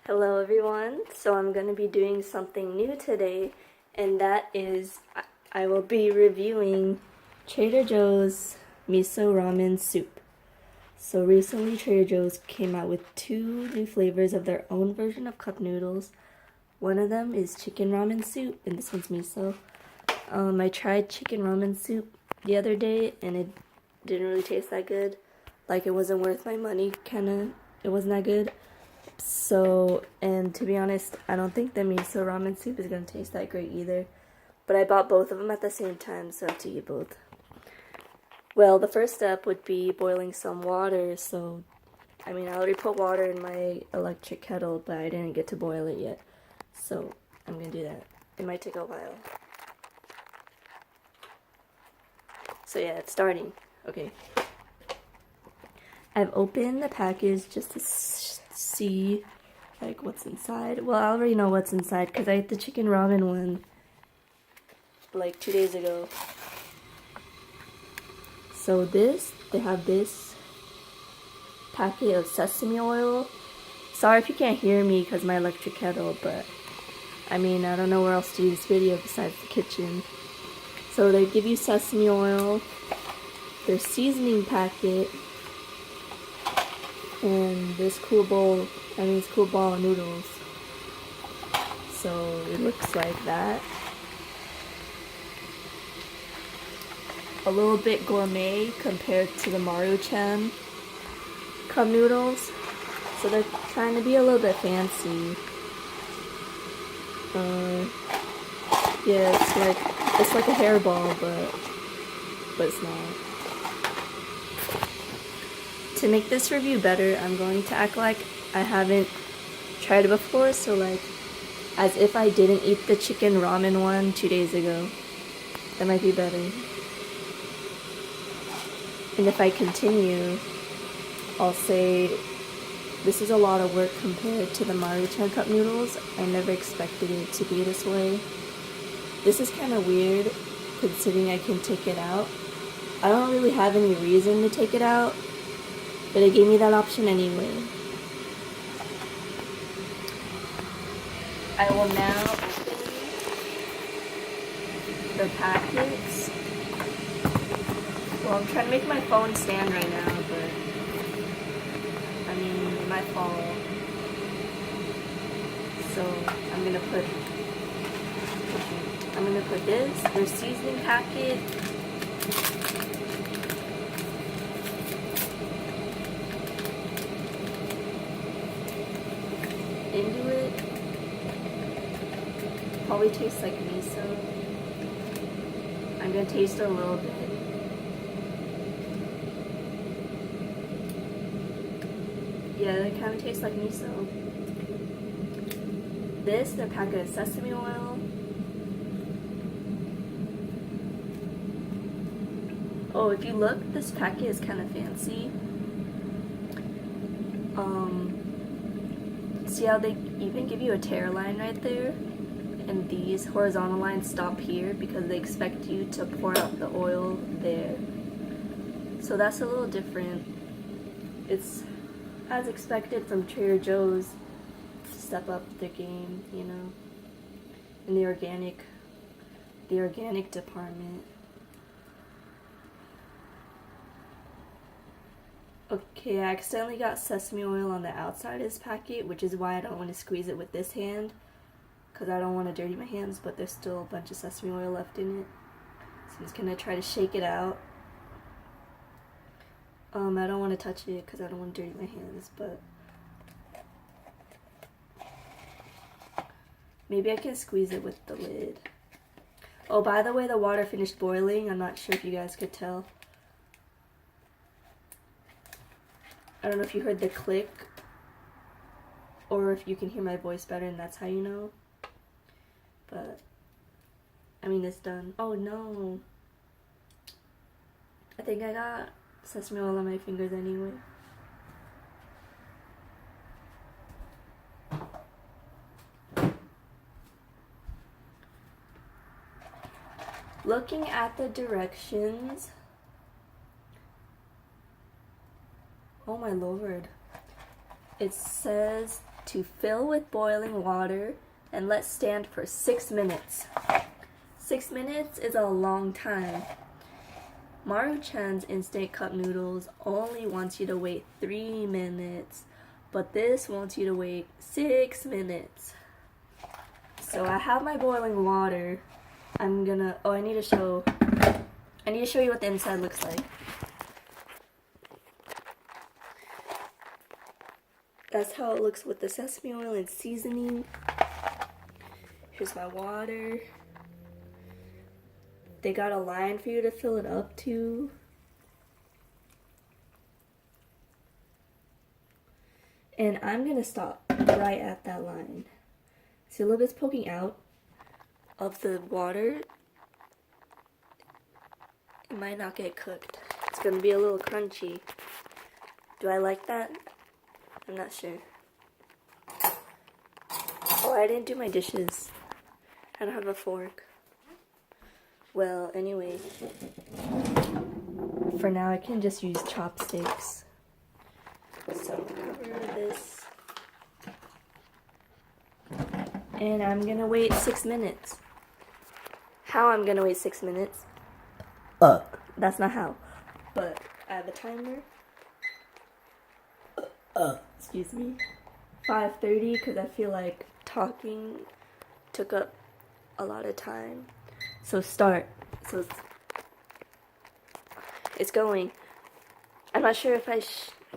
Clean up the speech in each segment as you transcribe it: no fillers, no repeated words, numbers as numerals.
Hello everyone, so I'm going to be doing something new today, and that is I will be reviewing Trader Joe's miso ramen soup. So recently Trader Joe's came out with two new flavors of their own version of cup noodles. One of them is chicken ramen soup, and this one's miso. I tried chicken ramen soup the other day, and it didn't really taste that good. Like, it wasn't worth my money, it wasn't that good. So, and to be honest, I don't think the miso ramen soup is going to taste that great either. But I bought both of them at the same time, so I have to eat both. Well, the first step would be boiling some water. So, I already put water in my electric kettle, but I didn't get to boil it yet. So, I'm going to do that. It might take a while. So yeah, it's starting. Okay. I've opened the package just to see like what's inside. Well, I already know what's inside because I ate the chicken ramen one like 2 days ago. So they have this packet of sesame oil. Sorry if you can't hear me because my electric kettle, but I don't know where else to do this video besides the kitchen. So they give you sesame oil, their seasoning packet, and this cool ball of noodles. So it looks like that. A little bit gourmet compared to the Maruchan cup noodles. So they're trying to be a little bit fancy. Yeah, it's like a hairball, but it's not. To make this review better, I'm going to act like I haven't tried it before, so like as if I didn't eat the chicken ramen one 2 days ago. That might be better. And if I continue, I'll say this is a lot of work compared to the Maruchan cup noodles. I never expected it to be this way. This is kind of weird considering I can take it out. I don't really have any reason to take it out, but it gave me that option anyway. I will now open the packets. Well, I'm trying to make my phone stand right now, but it might fall. So I'm gonna put their seasoning packet, into it. Probably tastes like miso. I'm gonna taste it a little bit. Yeah, it kind of tastes like miso. Their packet of sesame oil. Oh, if you look, this packet is kind of fancy. See how they even give you a tear line right there? And these horizontal lines stop here because they expect you to pour out the oil there. So that's a little different. It's as expected from Trader Joe's to step up their game, in the organic department. Okay, I accidentally got sesame oil on the outside of this packet, which is why I don't want to squeeze it with this hand, because I don't want to dirty my hands, but there's still a bunch of sesame oil left in it. So I'm just going to try to shake it out. I don't want to touch it because I don't want to dirty my hands, but maybe I can squeeze it with the lid. Oh, by the way, the water finished boiling. I'm not sure if you guys could tell. I don't know if you heard the click or if you can hear my voice better and that's how you know. But, it's done. Oh no. I think I got sesame oil on my fingers anyway. Looking at the directions, oh my lord, it says to fill with boiling water and let stand for 6 minutes. 6 minutes is a long time. Maruchan's instant cup noodles only wants you to wait 3 minutes, but this wants you to wait 6 minutes. So I have my boiling water. I need to show you what the inside looks like. That's how it looks with the sesame oil and seasoning. Here's my water. They got a line for you to fill it up to. And I'm gonna stop right at that line. See, a little bit's poking out of the water. It might not get cooked. It's gonna be a little crunchy. Do I like that? I'm not sure. Oh, I didn't do my dishes. I don't have a fork. Well, anyway, for now I can just use chopsticks. So cover this. And I'm gonna wait 6 minutes. How I'm gonna wait 6 minutes? That's not how. But I have a timer. Excuse me. 5:30, because I feel like talking took up a lot of time. So start. So it's going. I'm not sure if I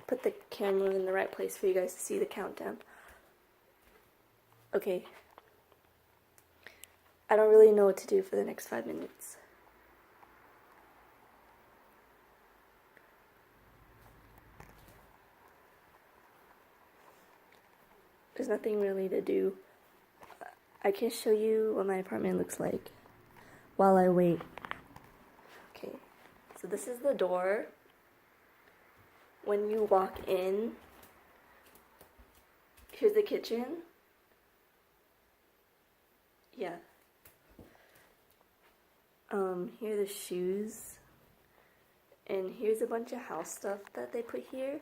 put the camera in the right place for you guys to see the countdown. Okay. I don't really know what to do for the next 5 minutes. There's nothing really to do. I can show you what my apartment looks like while I wait. Okay, so this is the door. When you walk in, here's the kitchen. Yeah. Here are the shoes. And here's a bunch of house stuff that they put here.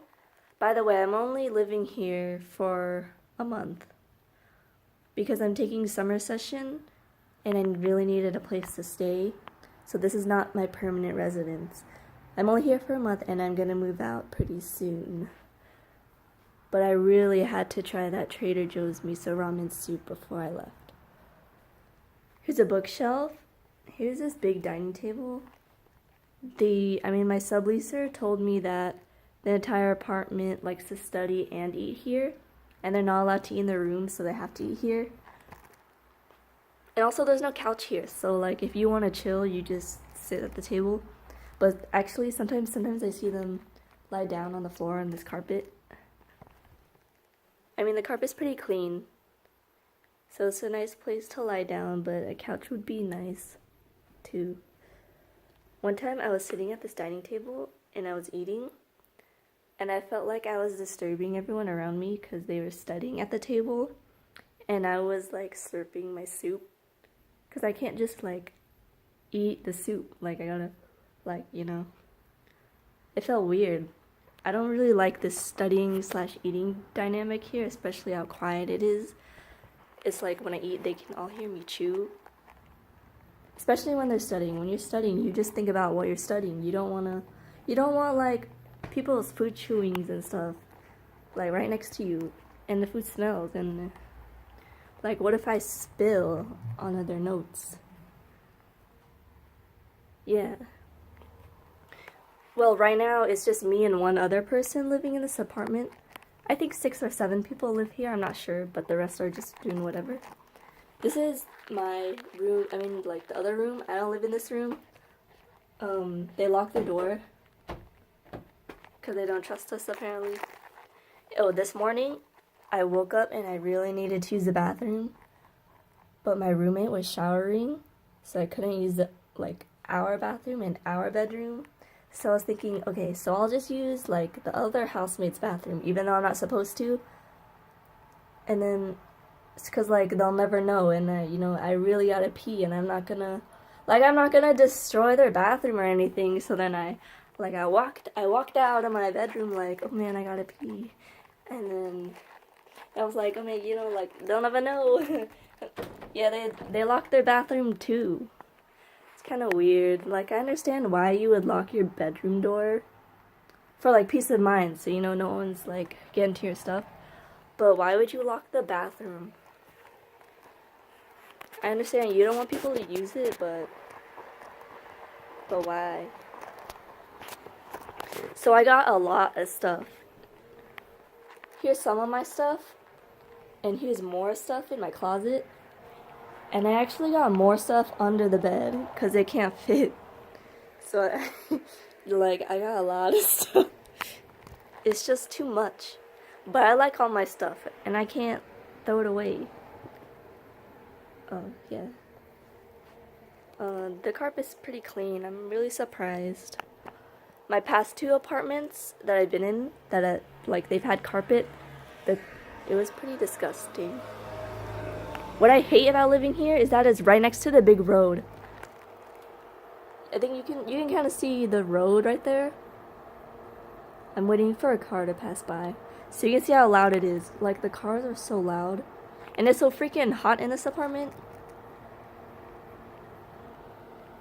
By the way, I'm only living here for a month because I'm taking summer session and I really needed a place to stay. So this is not my permanent residence. I'm only here for a month and I'm gonna move out pretty soon. But I really had to try that Trader Joe's miso ramen soup before I left. Here's a bookshelf. Here's this big dining table. My subleaser told me that the entire apartment likes to study and eat here, and they're not allowed to eat in their room, so they have to eat here. And also there's no couch here, so like if you want to chill, you just sit at the table. But actually sometimes I see them lie down on the floor on this carpet. I mean, the carpet's pretty clean, so it's a nice place to lie down, but a couch would be nice too. One time I was sitting at this dining table and I was eating, and I felt like I was disturbing everyone around me because they were studying at the table, and I was like slurping my soup because I can't just like eat the soup. Like I gotta, like, you know. It felt weird. I don't really like this studying/eating dynamic here, especially how quiet it is. It's like when I eat, they can all hear me chew. Especially when they're studying. When you're studying, you just think about what you're studying. You don't want like people's food chewings and stuff like right next to you, and the food smells, and like what if I spill on their notes? Yeah. Well, right now it's just me and one other person living in this apartment. I think 6 or 7 people live here, I'm not sure, but the rest are just doing whatever. This is my room, like the other room. I don't live in this room. They locked the door because they don't trust us, apparently. Oh, this morning I woke up and I really needed to use the bathroom, but my roommate was showering, so I couldn't use our bathroom and our bedroom. So I was thinking, okay, so I'll just use like the other housemate's bathroom, even though I'm not supposed to. And then it's because like they'll never know, and I really gotta pee, and I'm not gonna destroy their bathroom or anything. So then I walked out of my bedroom like, oh man, I gotta pee, and then I was like, I mean, you know, like, they'll never know. Yeah, they locked their bathroom too. It's kind of weird. Like, I understand why you would lock your bedroom door for, like, peace of mind, so, you know, no one's, like, getting to your stuff. But why would you lock the bathroom? I understand you don't want people to use it, but why? So I got a lot of stuff. Here's some of my stuff, and here's more stuff in my closet. And I actually got more stuff under the bed, because it can't fit. So, like, I got a lot of stuff. It's just too much. But I like all my stuff, and I can't throw it away. Oh, yeah. The carpet's pretty clean. I'm really surprised. My past 2 apartments that I've been in, like, they've had carpet, it was pretty disgusting. What I hate about living here is that it's right next to the big road. I think you can kind of see the road right there. I'm waiting for a car to pass by, so you can see how loud it is. Like, the cars are so loud, and it's so freaking hot in this apartment.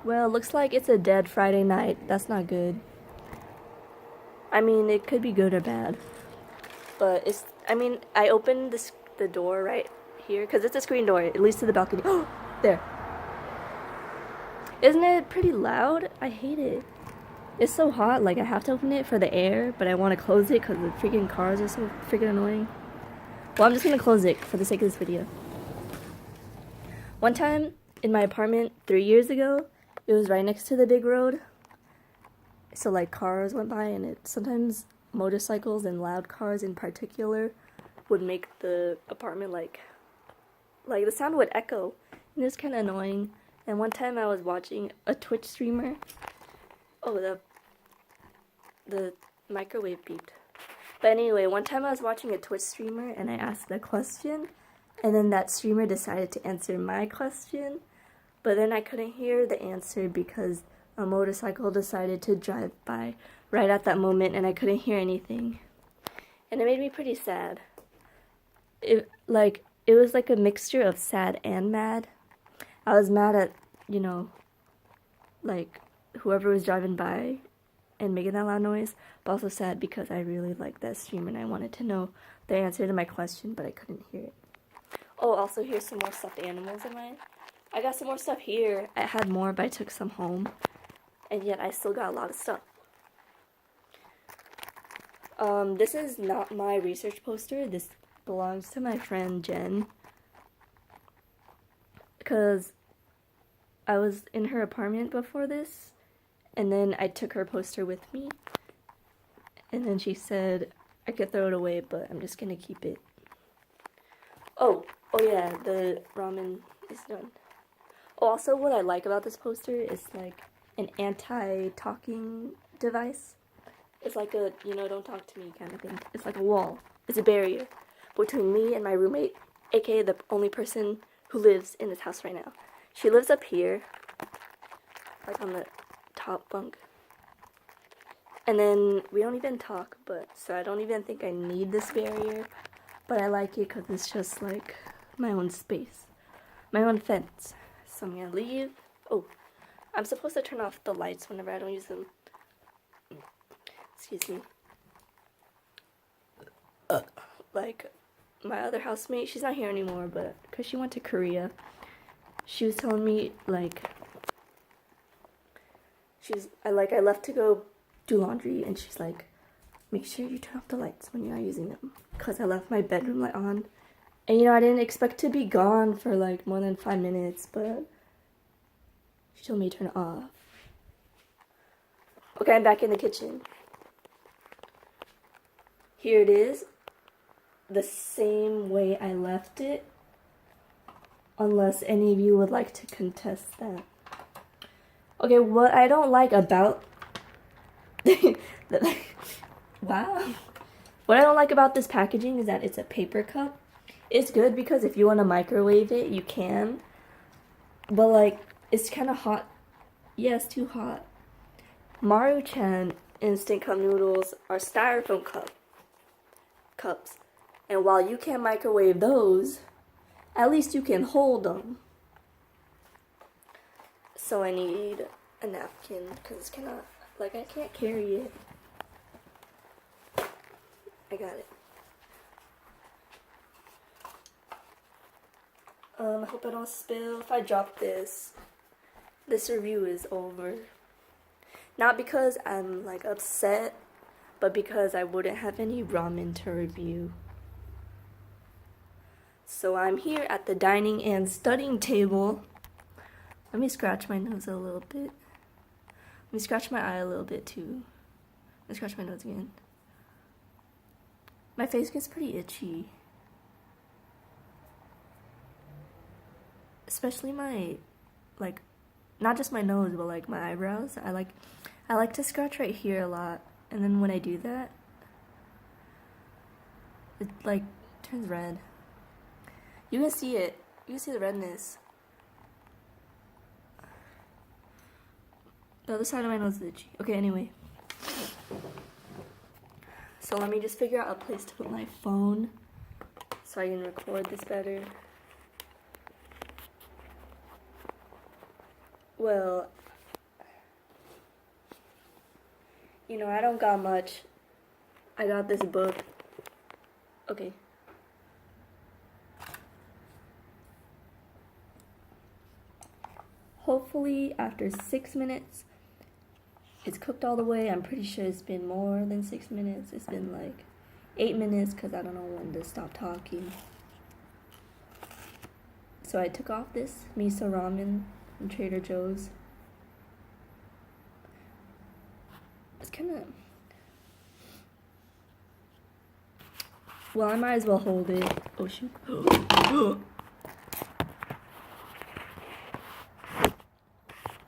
Well, looks like it's a dead Friday night. That's not good. I mean, it could be good or bad, but I opened the door right here because it's a screen door. It leads to the balcony. Oh, there. Isn't it pretty loud? I hate it. It's so hot, like I have to open it for the air, but I want to close it because the freaking cars are so freaking annoying. Well, I'm just going to close it for the sake of this video. One time in my apartment 3 years ago, it was right next to the big road. So like cars went by, and sometimes motorcycles and loud cars in particular would make the apartment like the sound would echo, and it was kind of annoying. And one time I was watching a Twitch streamer. Oh, the microwave beeped. But anyway, one time I was watching a Twitch streamer and I asked a question, and then that streamer decided to answer my question, but then I couldn't hear the answer because a motorcycle decided to drive by right at that moment and I couldn't hear anything. And it made me pretty sad. It was like a mixture of sad and mad. I was mad at, you know, like whoever was driving by and making that loud noise, but also sad because I really liked that stream and I wanted to know the answer to my question, but I couldn't hear it. Oh, also here's some more stuffed animals of mine. I got some more stuff here. I had more, but I took some home, and yet I still got a lot of stuff. This is not my research poster. This belongs to my friend Jen, because I was in her apartment before this, and then I took her poster with me, and then she said I could throw it away, but I'm just gonna keep it. Oh yeah, the ramen is done. Oh, also what I like about this poster is like an anti-talking device. It's like a, you know, don't talk to me kind of thing. It's like a wall. It's a barrier between me and my roommate, aka the only person who lives in this house right now. She lives up here, like on the top bunk. And then we don't even talk, so I don't even think I need this barrier, but I like it because it's just like my own space, my own fence. So I'm gonna leave. Oh, I'm supposed to turn off the lights whenever I don't use them. Excuse me. Like, my other housemate, she's not here anymore, but because she went to Korea, she was telling me, like, I left to go do laundry, and she's like, make sure you turn off the lights when you're not using them, because I left my bedroom light on, and, you know, I didn't expect to be gone for, like, more than 5 minutes, but she told me to turn it off. Okay, I'm back in the kitchen. Here it is, the same way I left it, unless any of you would like to contest that. Okay, what I don't like about wow. What I don't like about this packaging is that it's a paper cup. It's good because if you want to microwave it, you can. But like, it's kind of hot. Yeah, it's too hot. Maruchan instant cup noodles are styrofoam cups. And while you can't microwave those, at least you can hold them. So I need a napkin because I can't carry it. I got it. I hope I don't spill. If I drop this review is over. Not because I'm like upset, but because I wouldn't have any ramen to review. So I'm here at the dining and studying table. Let me scratch my nose a little bit. Let me scratch my eye a little bit too. Let me scratch my nose again. My face gets pretty itchy. Especially my, like, not just my nose, but like my eyebrows. I like to scratch right here a lot. And then when I do that, it like turns red. You can see it. You can see the redness. The other side of my nose is itchy. Okay, anyway. So let me just figure out a place to put my phone so I can record this better. Well, you know, I don't got much. I got this book. Okay. Hopefully, after 6 minutes, it's cooked all the way. I'm pretty sure it's been more than 6 minutes. It's been like 8 minutes because I don't know when to stop talking. So I took off this miso ramen from Trader Joe's. It's kind of... Well, I might as well hold it. Oh, shoot.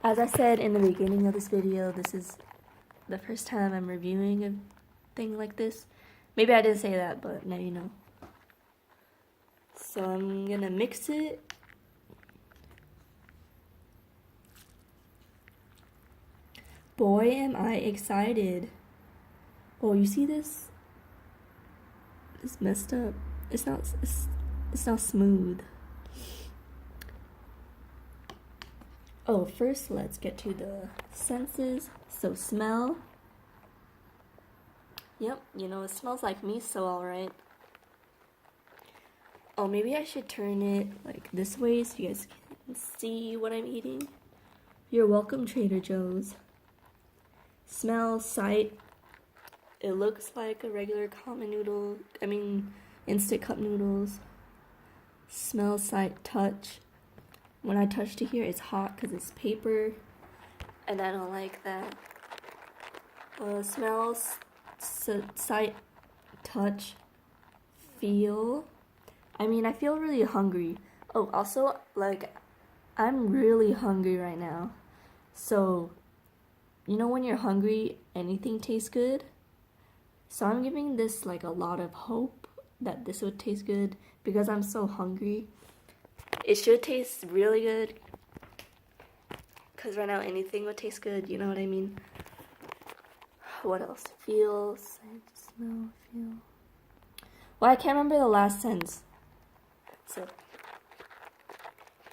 As I said in the beginning of this video, this is the first time I'm reviewing a thing like this. Maybe I didn't say that, but now you know. So I'm gonna mix it. Boy, am I excited. Oh, you see this? It's messed up. It's not smooth. Oh, first let's get to the senses. So smell. Yep, you know, it smells like miso, alright. Oh, maybe I should turn it like this way so you guys can see what I'm eating. You're welcome, Trader Joe's. Smell, sight. It looks like a regular common noodle. I mean, instant cup noodles. Smell, sight, touch. When I touch to here, it's hot because it's paper, and I don't like that. Smell, sight, touch, feel. I mean, I feel really hungry. Oh, also, like, I'm really hungry right now. So, you know when you're hungry, anything tastes good? So I'm giving this, like, a lot of hope that this would taste good because I'm so hungry. It should taste really good because right now anything would taste good, you know what I mean? What else? Feel, scent, smell, feel. Well, I can't remember the last sentence. So,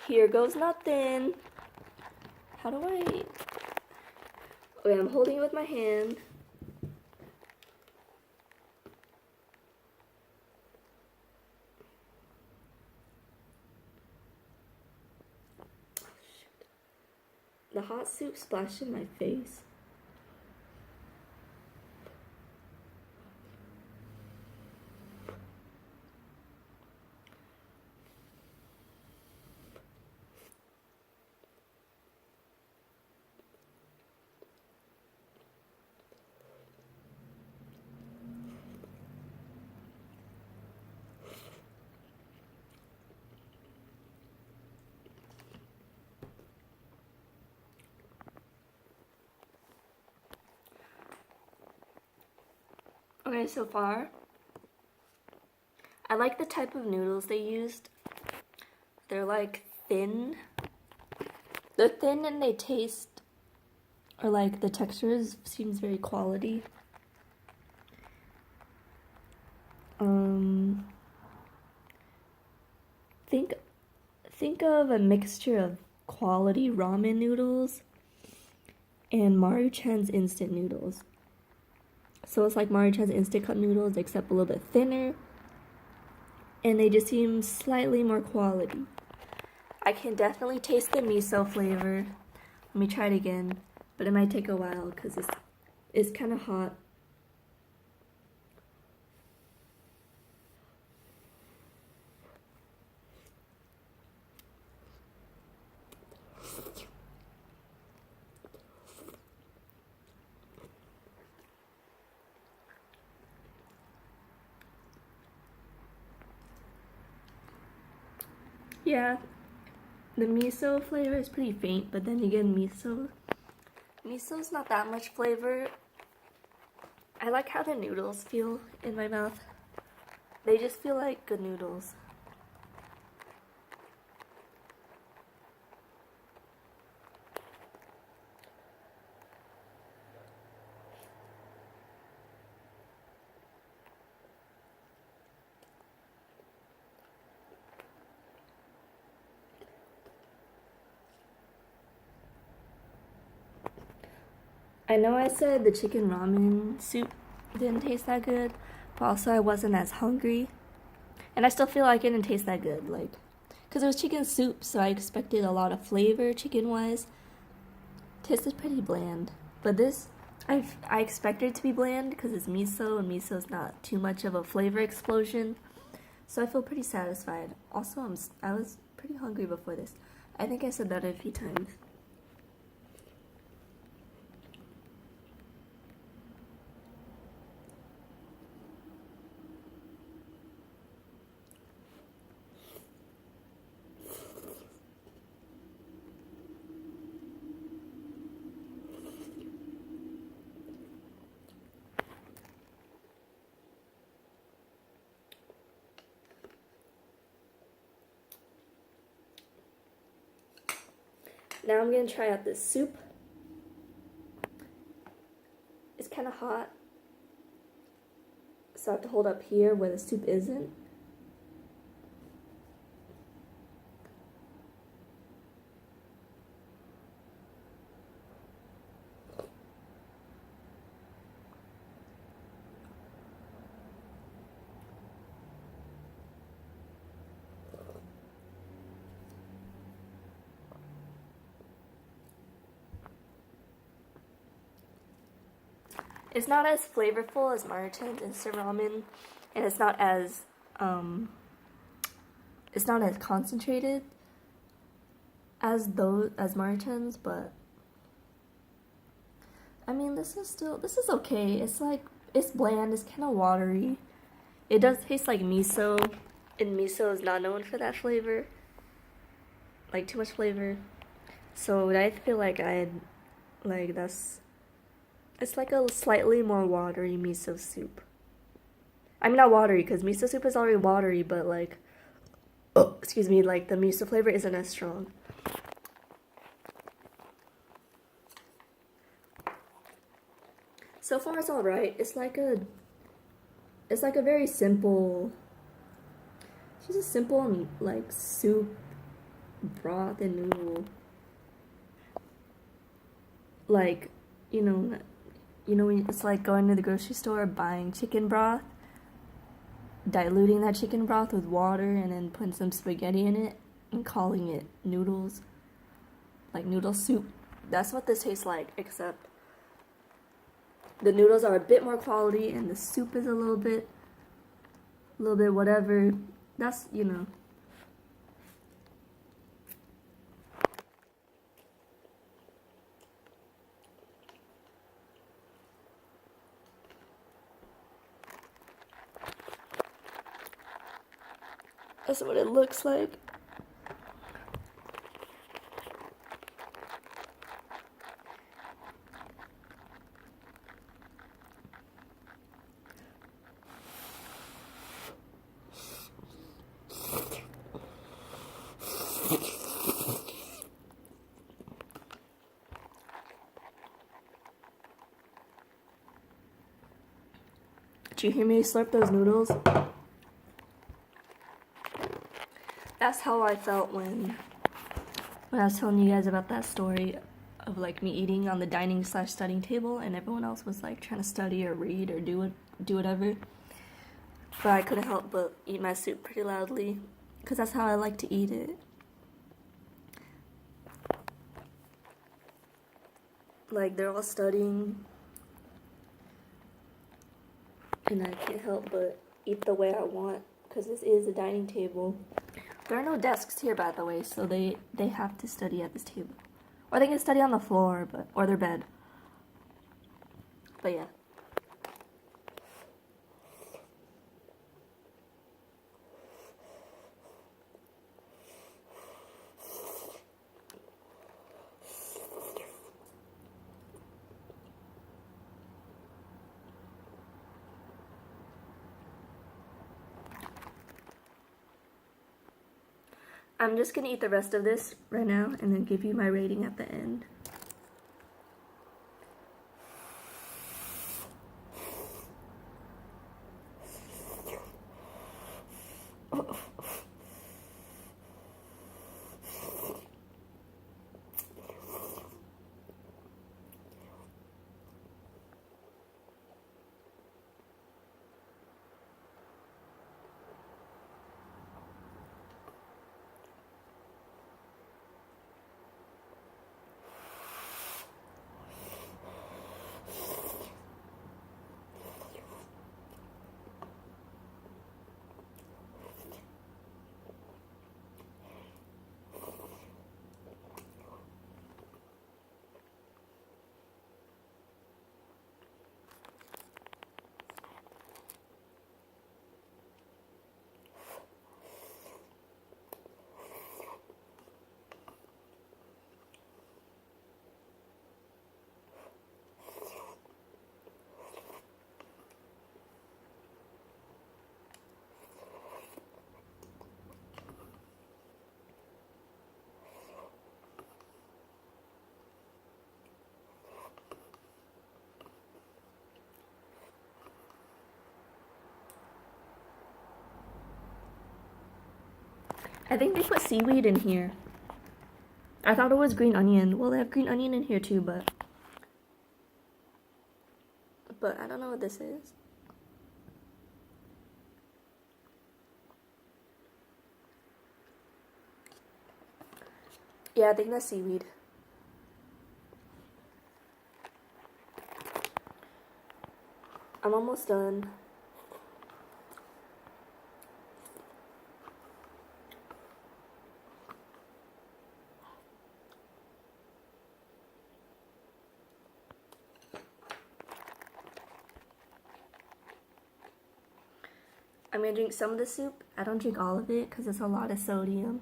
here goes nothing. How do I... Okay, I'm holding it with my hand. The hot soup splashed in my face. Okay, so far, I like the type of noodles they used. They're like thin. They're thin and they taste, or like the textures seems very quality. think think of a mixture of quality ramen noodles and Maruchan's instant noodles. So it's like Maruchan's instant cup noodles except a little bit thinner, and they just seem slightly more quality. I can definitely taste the miso flavor. Let me try it again, but it might take a while because it's kind of hot. Yeah, the miso flavor is pretty faint, but then again, miso's not that much flavor. I like how the noodles feel in my mouth. They just feel like good noodles. I know I said the chicken ramen soup didn't taste that good, but also I wasn't as hungry. And I still feel like it didn't taste that good, like, because it was chicken soup, so I expected a lot of flavor chicken-wise. Tasted pretty bland. But this, I expected it to be bland because it's miso, and miso is not too much of a flavor explosion. So I feel pretty satisfied. Also, I was pretty hungry before this. I think I said that a few times. Now I'm gonna try out this soup. It's kind of hot, so I have to hold up here where the soup isn't. It's not as flavorful as Maruchan's instant ramen, and it's not as concentrated as Maruchan's, but I mean this is okay. It's bland, it's kind of watery. It does taste like miso, and miso is not known for that flavor, like too much flavor. So I feel like it's like a slightly more watery miso soup. I mean, not watery, because miso soup is already watery, but like, oh, excuse me, like the miso flavor isn't as strong. So far, it's alright. It's like a very simple, it's just a simple, like, soup, broth, and noodle. Like, it's like going to the grocery store, buying chicken broth, diluting that chicken broth with water, and then putting some spaghetti in it, and calling it noodles, like noodle soup. That's what this tastes like, except the noodles are a bit more quality, and the soup is a little bit whatever. That's, That's what it looks like. Did you hear me slurp those noodles? that's how I felt when I was telling you guys about that story of like me eating on the dining/studying table, and everyone else was like trying to study or read or do whatever. But I couldn't help but eat my soup pretty loudly, because that's how I like to eat it. Like, they're all studying, and I can't help but eat the way I want, because this is a dining table. There are no desks here, by the way, so they have to study at this table. Or they can study on the floor, or their bed. But yeah. I'm just gonna eat the rest of this right now and then give you my rating at the end. I think they put seaweed in here. I thought it was green onion. Well, they have green onion in here too, but I don't know what this is. Yeah, I think that's seaweed. I'm almost done. I'm gonna drink some of the soup. I don't drink all of it because it's a lot of sodium.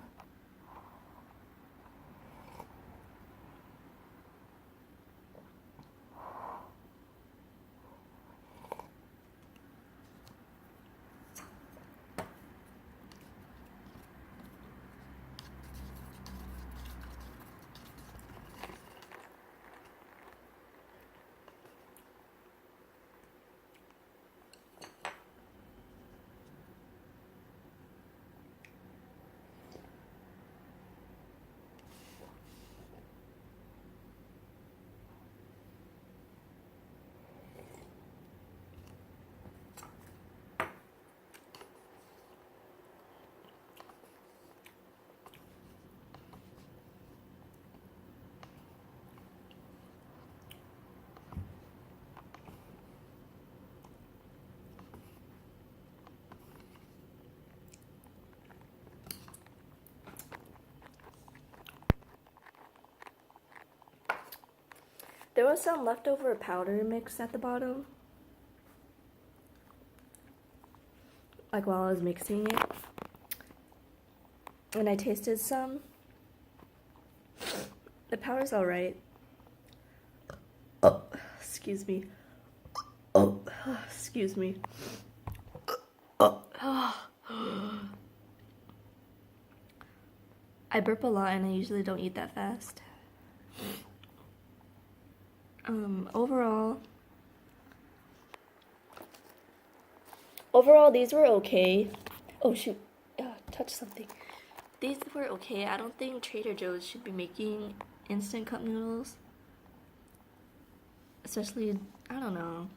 There was some leftover powder mix at the bottom, like while I was mixing it, and I tasted some. The powder's alright. Oh, excuse me. Oh, excuse me. I burp a lot and I usually don't eat that fast. Overall, these were okay. Oh shoot, touch something. these were okay. I don't think Trader Joe's should be making instant cup noodles. Especially, I don't know.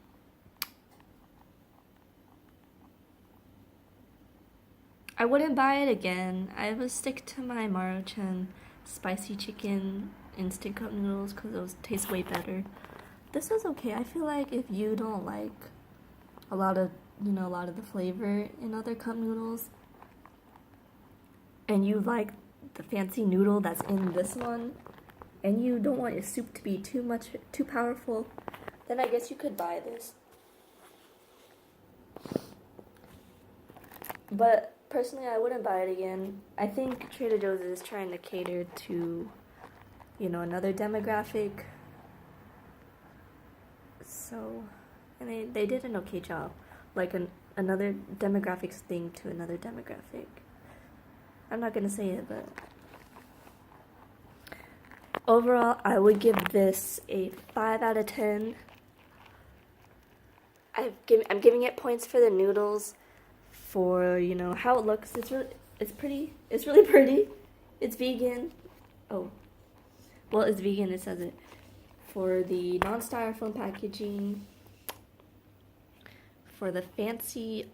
I wouldn't buy it again. I would stick to my Maruchan spicy chicken instant cup noodles because those taste way better. This was okay. I feel like if you don't like a lot of the flavor in other cup noodles, and you like the fancy noodle that's in this one, and you don't want your soup to be too powerful, then I guess you could buy this. But personally, I wouldn't buy it again. I think Trader Joe's is trying to cater to, another demographic. So, and they did an okay job. Like another demographic thing to another demographic. I'm not gonna say it, but overall, I would give this a 5 out of 10. I'm giving it points for the noodles, for how it looks. It's really pretty. It's vegan. Oh, well, it's vegan. It says it. For the non-styrofoam packaging, for the fancy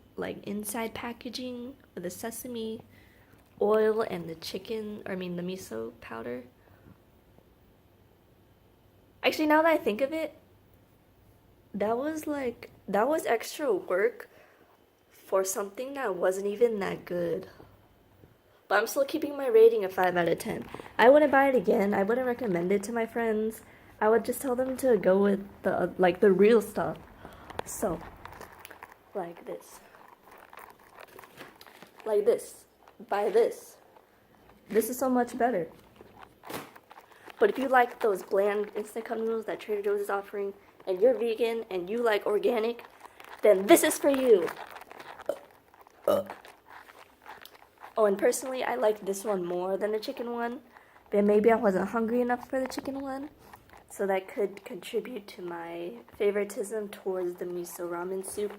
inside packaging with the sesame oil and the the miso powder. Actually, now that I think of it, that was extra work for something that wasn't even that good. But I'm still keeping my rating of 5 out of 10. I wouldn't buy it again. I wouldn't recommend it to my friends. I would just tell them to go with the real stuff. So, like this. Like this. Buy this. This is so much better. But if you like those bland instant cup noodles that Trader Joe's is offering, and you're vegan and you like organic, then this is for you. Oh, and personally, I like this one more than the chicken one, but maybe I wasn't hungry enough for the chicken one, so that could contribute to my favoritism towards the miso ramen soup.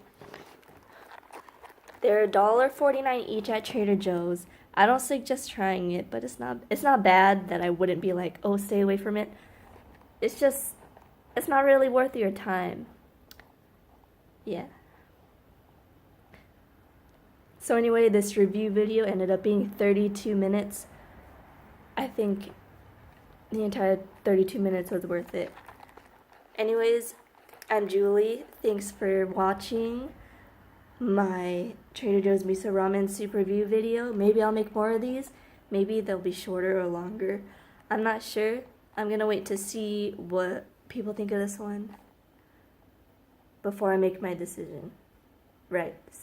They're $1.49 each at Trader Joe's. I don't suggest trying it, but it's not bad that I wouldn't be like, oh, stay away from it. It's not really worth your time. Yeah. So anyway, this review video ended up being 32 minutes. I think the entire 32 minutes was worth it. Anyways, I'm Julie. Thanks for watching my Trader Joe's miso ramen soup review video. Maybe I'll make more of these. Maybe they'll be shorter or longer. I'm not sure. I'm gonna wait to see what people think of this one before I make my decision. Right, so